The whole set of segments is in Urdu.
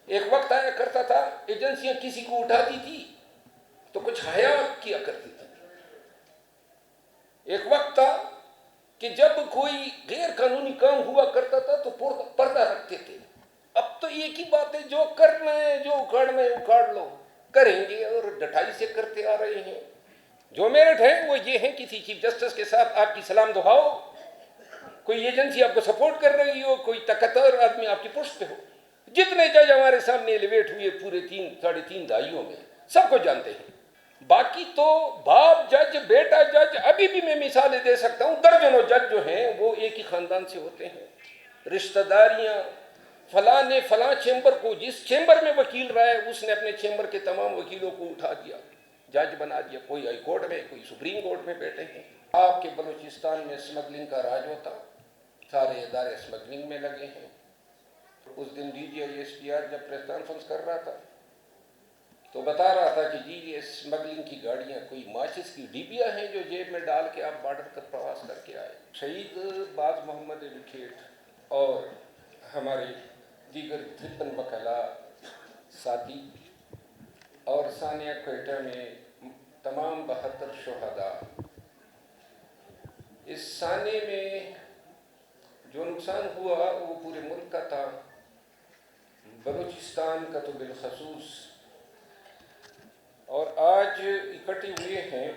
ایک وقت آیا کرتا تھا ایجنسیاں کسی کو اٹھاتی تھی تو کچھ حیا کیا کرتی تھی. ایک وقت تھا کہ جب کوئی غیر قانونی کام ہوا کرتا تھا تو پردہ رکھتے تھے. اب تو ایک ہی بات ہے، جو کرنا ہے، جو اکھاڑنا ہے اکھاڑ لو، کریں گے اور ڈٹائی سے کرتے آ رہے ہیں. جو میرٹ ہیں وہ یہ ہیں، کسی چیف جسٹس کے ساتھ آپ کی سلام دعاؤ، کوئی ایجنسی آپ کو سپورٹ کر رہی ہو، کوئی طاقتور آدمی آپ کی پشت پہ ہو. جتنے جج ہمارے سامنے ایلیویٹ ہوئے پورے 3-3.5 دہائیوں میں، سب کو جانتے ہیں. باقی تو باپ جج، بیٹا جج، ابھی بھی میں مثالیں دے سکتا ہوں. درجنوں جج جو ہیں وہ ایک ہی خاندان سے ہوتے ہیں. رشتہ داریاں، فلاں نے فلاں چیمبر کو، جس چیمبر میں وکیل رہا ہے اس نے اپنے چیمبر کے تمام وکیلوں کو اٹھا دیا، جج بنا دیا. کوئی ہائی کورٹ میں، کوئی سپریم کورٹ میں بیٹھے ہیں. آپ کے بلوچستان میں اسمگلنگ کا راج ہوتا، سارے ادارے اسمگلنگ میں لگے ہیں. اس دن D G I S P R جب پریس کانفرنس کر رہا تھا تو بتا رہا تھا کہ جی یہ اسمگلنگ کی گاڑیاں کوئی ماچس کی ڈیبیاں ہیں جو جیب میں ڈال کے آپ بارڈر تک پرواز کر کے آئے. شہید باز محمد ایڈوکیٹ اور ہمارے دیگر 53 وکلاء ساتھی اور ثانیہ کوئٹہ میں تمام 72 شہداء، اس سانے میں جو نقصان ہوا وہ پورے ملک کا تھا، بلوچستان کا تو بالخصوص. اور آج اکٹھے ہوئے ہیں.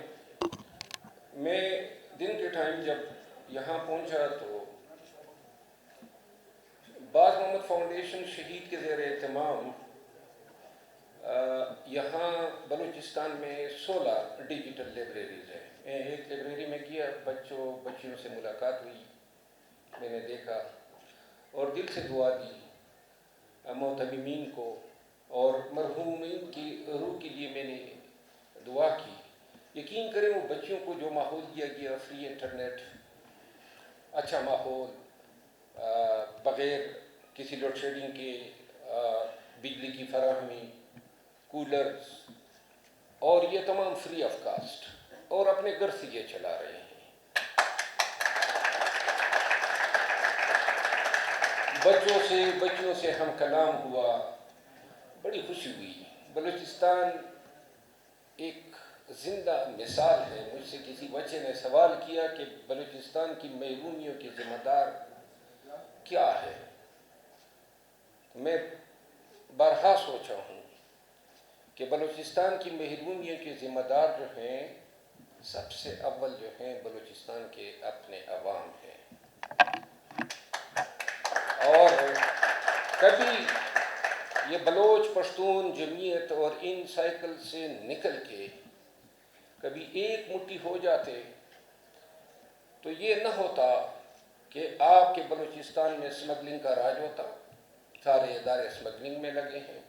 میں دن کے ٹائم جب یہاں پہنچا تو باز محمد فاؤنڈیشن شہید کے زیر اہتمام یہاں بلوچستان میں 16 ڈیجیٹل لائبریریز ہیں. میں ایک لائبریری میں گیا، بچیوں سے ملاقات ہوئی، میں نے دیکھا اور دل سے دعا دی محتمین کو، اور مرحومین کی روح کے لیے میں نے دعا کی. یقین کریں وہ بچیوں کو جو ماحول دیا گیا، فری انٹرنیٹ، اچھا ماحول، بغیر کسی لوڈ شیڈنگ کے بجلی کی فراہمی، کولرز، اور یہ تمام فری آف کاسٹ، اور اپنے گھر سے یہ چلا رہے ہیں. بچوں سے ہم کلام ہوا، بڑی خوشی ہوئی. بلوچستان ایک زندہ مثال ہے. مجھ سے کسی بچے نے سوال کیا کہ بلوچستان کی محرومیوں کے ذمہ دار کیا ہے. میں بارہا سوچا ہوں کہ بلوچستان کی محرومیوں کے ذمہ دار جو ہیں، سب سے اول جو ہیں بلوچستان کے اپنے عوام ہیں. اور کبھی یہ بلوچ پشتون جمعیت اور ان سائیکل سے نکل کے کبھی ایک مٹھی ہو جاتے تو یہ نہ ہوتا کہ آپ کے بلوچستان میں اسمگلنگ کا راج ہوتا، سارے ادارے اسمگلنگ میں لگے ہیں.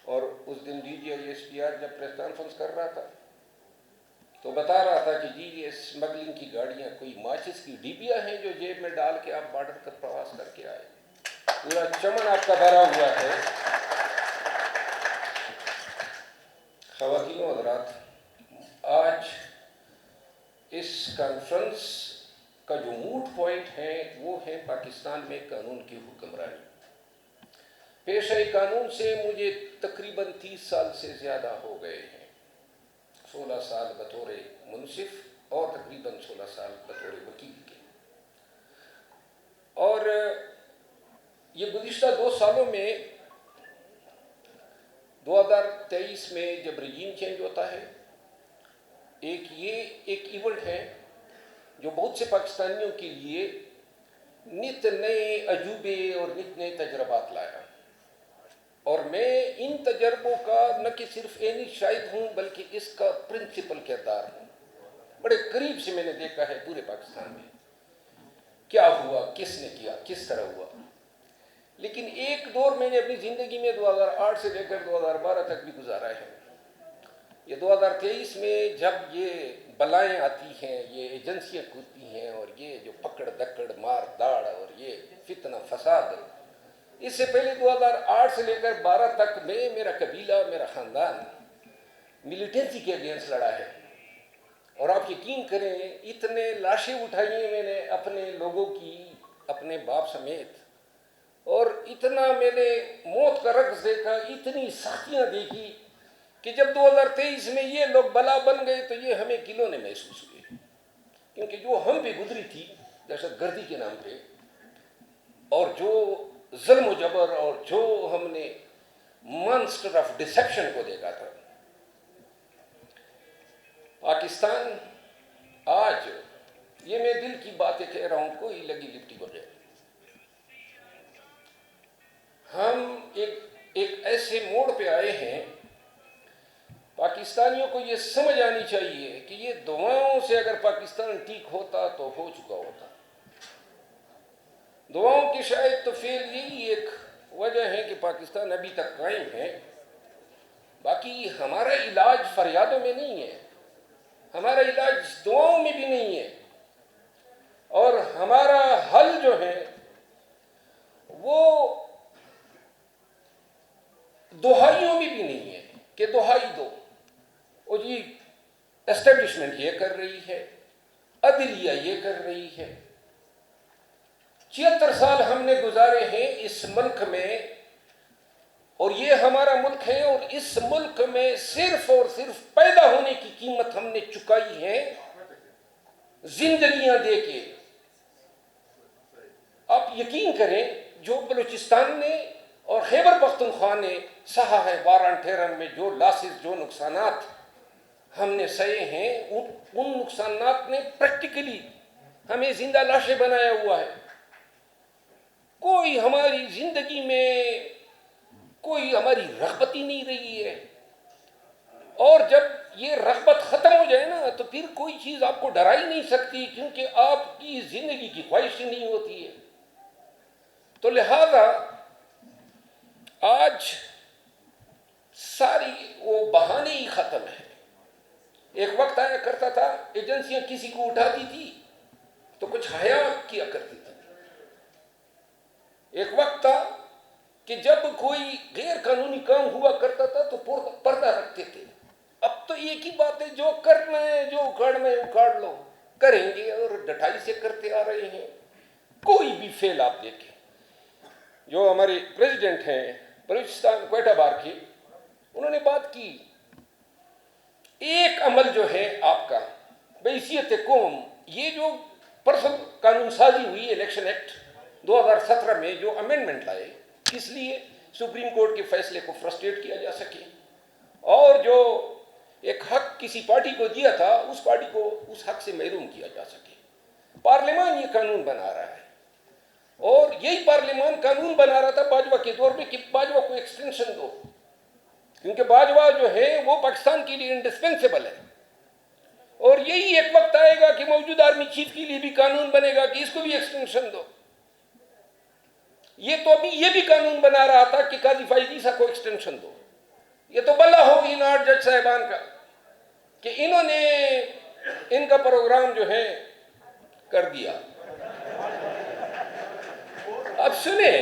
اور اس دن D G I S P R جب پریس کانفرنس کر رہا تھا تو بتا رہا تھا کہ جی یہ اسمگلنگ کی گاڑیاں کوئی ماچس کی ڈیبیاں ہیں جو جیب میں ڈال کے آپ بارڈر تک پرواز کر کے آئے. پورا چمن آپ کا بھرا ہوا ہے. خواتین و حضرات، آج اس کانفرنس کا جو موڈ پوائنٹ ہے وہ ہے پاکستان میں قانون کی حکمرانی. پیشہ قانون سے مجھے تقریباً 30 سال سے زیادہ ہو گئے ہیں. 16 سال بطور منصف اور تقریباً 16 سال بطور وکیل کے. اور یہ گزشتہ 2 سالوں میں 2023 میں جب رجیم چینج ہوتا ہے، ایک ایونٹ ہے جو بہت سے پاکستانیوں کے لیے نت نئے عجوبے اور نت نئے تجربات لایا. اور میں ان تجربوں کا نہ کہ صرف عینی شاہد ہوں بلکہ اس کا پرنسپل کردار ہوں. بڑے قریب سے میں نے دیکھا ہے پورے پاکستان میں کیا ہوا، کس نے کیا، کس طرح ہوا. لیکن ایک دور میں نے اپنی زندگی میں 2008 سے لے کر 2012 تک بھی گزارا ہے. یہ 2023 میں جب یہ بلائیں آتی ہیں، یہ ایجنسیاں کھلتی ہیں، اور یہ جو پکڑ دکڑ مار داڑ اور یہ فتنہ فساد، اس سے پہلے 2008 سے لے کر 12 تک میں، میرا قبیلہ، میرا خاندان ملیٹنسی کے اگینسٹ لڑا ہے. اور آپ یقین کریں اتنے لاشیں اٹھائی ہیں میں نے اپنے لوگوں کی، اپنے باپ سمیت. اور اتنا میں نے موت کا رقص دیکھا، اتنی سختیاں دیکھی کہ جب 2023 میں یہ لوگ بلا بن گئے تو یہ ہمیں کھلونے محسوس ہوئے، کیونکہ جو ہم پہ گزری تھی دہشت گردی کے نام پہ، اور جو ظلم و جبر اور جو ہم نے مانسٹر آف ڈسیپشن کو دیکھا تھا، پاکستان آج، یہ میں دل کی باتیں کہہ رہا ہوں کوئی لگی لپٹی بغیر، ہم ایک ایسے موڑ پہ آئے ہیں، پاکستانیوں کو یہ سمجھ آنی چاہیے کہ یہ دعاؤں سے اگر پاکستان ٹھیک ہوتا تو ہو چکا ہوتا، دعاؤں کی شاید تو فیل یہی ایک وجہ ہے کہ پاکستان ابھی تک قائم ہے، باقی ہمارا علاج فریادوں میں نہیں ہے، ہمارا علاج دعاؤں میں بھی نہیں ہے، اور ہمارا حل جو ہے وہ دہائیوں میں بھی نہیں ہے کہ دہائی دو، اور جی اسٹیبلشمنٹ یہ کر رہی ہے، عدلیہ یہ کر رہی ہے، 76 سال ہم نے گزارے ہیں اس ملک میں، اور یہ ہمارا ملک ہے، اور اس ملک میں صرف اور صرف پیدا ہونے کی قیمت ہم نے چکائی ہے زندگیاں دے کے۔ آپ یقین کریں جو بلوچستان نے اور خیبر پختونخوا نے سہا ہے 12-13 میں، جو لاسز، جو نقصانات ہم نے سہے ہیں، ان نقصانات نے پریکٹیکلی ہمیں زندہ لاشیں بنایا ہوا ہے۔ کوئی ہماری زندگی میں کوئی ہماری رغبت ہی نہیں رہی ہے، اور جب یہ رغبت ختم ہو جائے نا تو پھر کوئی چیز آپ کو ڈرا ہی نہیں سکتی، کیونکہ آپ کی زندگی کی خواہش ہی نہیں ہوتی ہے۔ تو لہذا آج ساری وہ بہانے ہی ختم ہے۔ ایک وقت آیا کرتا تھا ایجنسیاں کسی کو اٹھاتی تھی تو کچھ حیا کیا کرتی تھی، ایک وقت تھا کہ جب کوئی غیر قانونی کام ہوا کرتا تھا تو پردہ رکھتے تھے، اب تو ایک ہی بات ہے، جو کرنا ہے، جو اکھاڑنا ہے اکھاڑ لو، کریں گے، اور ڈٹائی سے کرتے آ رہے ہیں۔ کوئی بھی فیل آپ دیکھیں، جو ہمارے پریزیڈنٹ ہیں بلوچستان کوئٹہ بار کے، انہوں نے بات کی، ایک عمل جو ہے آپ کا بحیثیت قوم، یہ جو پرسنل قانون سازی ہوئی الیکشن ایکٹ 2017 میں، جو امینڈمنٹ لائے، اس لیے سپریم کورٹ کے فیصلے کو فرسٹریٹ کیا جا سکے، اور جو ایک حق کسی پارٹی کو دیا تھا اس پارٹی کو اس حق سے محروم کیا جا سکے۔ پارلیمان یہ قانون بنا رہا ہے، اور یہی پارلیمان قانون بنا رہا تھا باجوہ کے دور میں کہ باجوہ کو ایکسٹینشن دو، کیونکہ باجوہ جو ہے وہ پاکستان کے لیے انڈسپینسیبل ہے، اور یہی ایک وقت آئے گا کہ موجودہ آرمی چیف کے لیے بھی قانون بنے گا کہ اس کو بھی ایکسٹینشن دو۔ یہ تو ابھی یہ بھی قانون بنا رہا تھا کہ قاضی فائز عیسیٰ کو ایکسٹینشن دو، یہ تو بلا ہوگی ان 8 جج صاحبان کا کہ انہوں نے ان کا پروگرام جو ہے کر دیا۔ اب سنیں،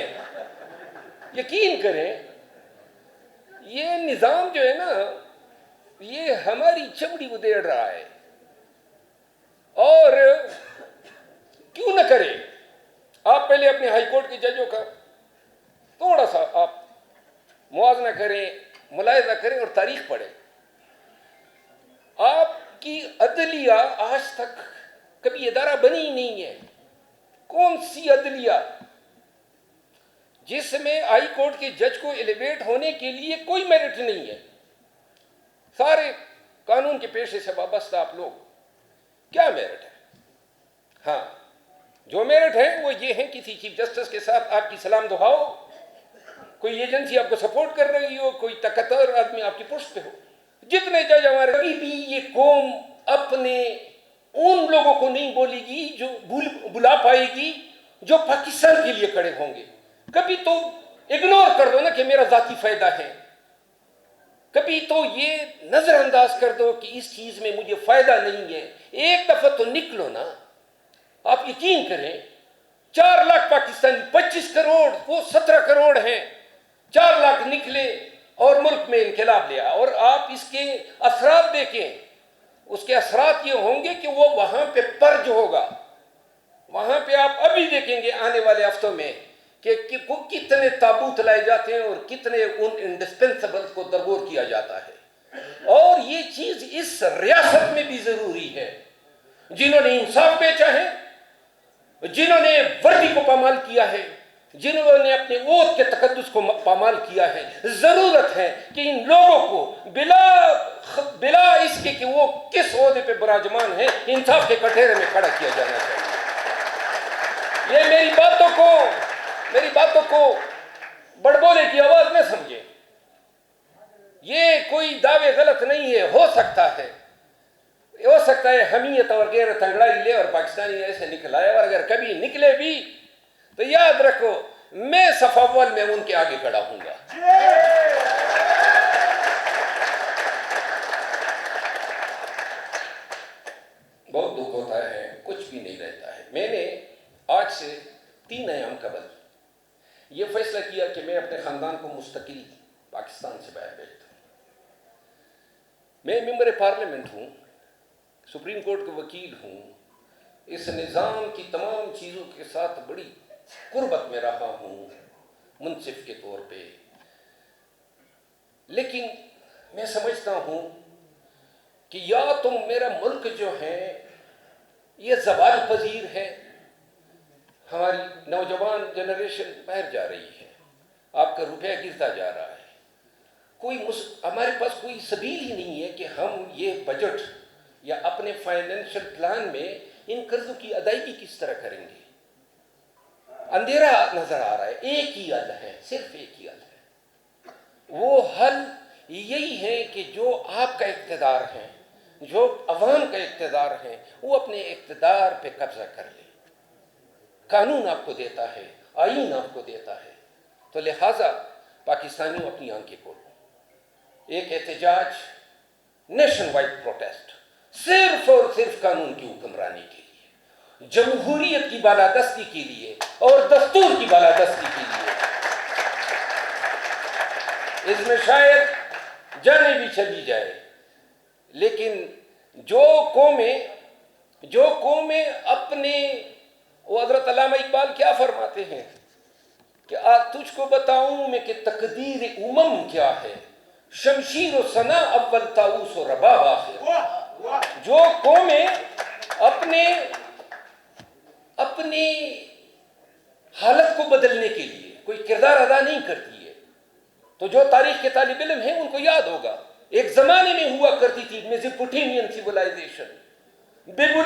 یقین کریں، یہ نظام جو ہے نا یہ ہماری چمڑی ادھیڑ رہا ہے، اور کیوں نہ کرے؟ آپ پہلے اپنے ہائی کورٹ کے ججوں کا تھوڑا سا آپ موازنہ کریں، ملاحظہ کریں اور تاریخ پڑھیں۔ آپ کی عدلیہ آج تک کبھی ادارہ بنی ہی نہیں ہے۔ کون سی عدلیہ جس میں ہائی کورٹ کے جج کو ایلیویٹ ہونے کے لیے کوئی میرٹ نہیں ہے؟ سارے قانون کے پیشے سے وابستہ آپ لوگ، کیا میرٹ ہے؟ ہاں، جو میرٹ ہے وہ یہ ہے کسی چیف جسٹس کے ساتھ آپ کی سلام دعاؤ، کوئی ایجنسی آپ کو سپورٹ کر رہی ہو، کوئی طاقتور آدمی آپ کی پشت پہ ہو۔ جتنے جج ہمارے، کبھی بھی یہ قوم اپنے ان لوگوں کو نہیں بولے گی جو بلا پائے گی جو پاکستان کے لیے کھڑے ہوں گے۔ کبھی تو اگنور کر دو نا کہ میرا ذاتی فائدہ ہے، کبھی تو یہ نظر انداز کر دو کہ اس چیز میں مجھے فائدہ نہیں ہے۔ ایک دفعہ تو نکلو نا۔ آپ یقین کریں 4 لاکھ پاکستانی، 25 کروڑ، وہ 17 کروڑ ہیں، 4 لاکھ نکلے اور ملک میں انقلاب لیا، اور آپ اس کے اثرات دیکھیں، اس کے اثرات یہ ہوں گے کہ وہ وہاں پہ پرج ہوگا، وہاں پہ آپ ابھی دیکھیں گے آنے والے ہفتوں میں کہ کتنے تابوت لائے جاتے ہیں اور کتنے ان انڈسپینسبل کو درگور کیا جاتا ہے. اور یہ چیز اس ریاست میں بھی ضروری ہے. جنہوں نے انصاف بیچا ہے، جنہوں نے وردی کو پامال کیا ہے، جنہوں نے اپنے اوت کے تقدس کو پامال کیا ہے، ضرورت ہے کہ ان لوگوں کو بلا اس کے کہ وہ کس عہدے پہ براجمان ہیں، انصاف کے کٹہرے میں کھڑا کیا جانا چاہیے. یہ میری باتوں کو بڑبولے کی آواز نہ سمجھیں. یہ کوئی دعوے غلط نہیں ہے. ہو سکتا ہے حمیت اور غیرت انگڑائی لے اور پاکستانی ایسے نکل آئے، اور اگر کبھی نکلے بھی تو یاد رکھو میں صف اول میں ان کے آگے کھڑا ہوں گا. بہت دکھ ہوتا ہے، کچھ بھی نہیں رہتا ہے. میں نے آج سے 3 ایام قبل یہ فیصلہ کیا کہ میں اپنے خاندان کو مستقل پاکستان سے باہر بھیجتا ہوں. میں ممبر پارلیمنٹ ہوں، سپریم کورٹ کا وکیل ہوں، اس نظام کی تمام چیزوں کے ساتھ بڑی قربت میں رہا ہوں منصف کے طور پہ. لیکن میں سمجھتا ہوں کہ یا تم میرا ملک جو ہے یہ زوال پذیر ہے. ہماری نوجوان جنریشن باہر جا رہی ہے، آپ کا روپیہ گرتا جا رہا ہے. ہمارے پاس کوئی سبیل ہی نہیں ہے کہ ہم یہ بجٹ یا اپنے فائنینشل پلان میں ان قرضوں کی ادائیگی کس طرح کریں گے. اندھیرا نظر آ رہا ہے. ایک ہی حل ہے، صرف ایک ہی حل ہے. وہ حل یہی ہے کہ جو آپ کا اقتدار ہے، جو عوام کا اقتدار ہے، وہ اپنے اقتدار پہ قبضہ کر لے. قانون آپ کو دیتا ہے، آئین آپ کو دیتا ہے. تو لہٰذا پاکستانیوں اپنی آنکھیں کھولو. ایک احتجاج، نیشن وائڈ پروٹیسٹ، صرف اور صرف قانون کی حکمرانی کے لیے، جمہوریت کی بالادستی کے لیے اور دستور کی بالادستی کے لیے. اس میں شاید جانے بھی چلی جائے، لیکن جو قومیں اپنے، وہ حضرت علامہ اقبال کیا فرماتے ہیں کہ تجھ کو بتاؤں میں کہ تقدیر امم کیا ہے، شمشیر و ثنا اول طاؤس و رباب آخر. جو قومیں اپنی حالت کو بدلنے کے لیے کوئی کردار ادا نہیں کرتی ہے، تو جو تاریخ کے طالب علم ہیں ان کو یاد ہوگا ایک زمانے میں ہوا کرتی تھی میزوپوٹیمین سیولائزیشن.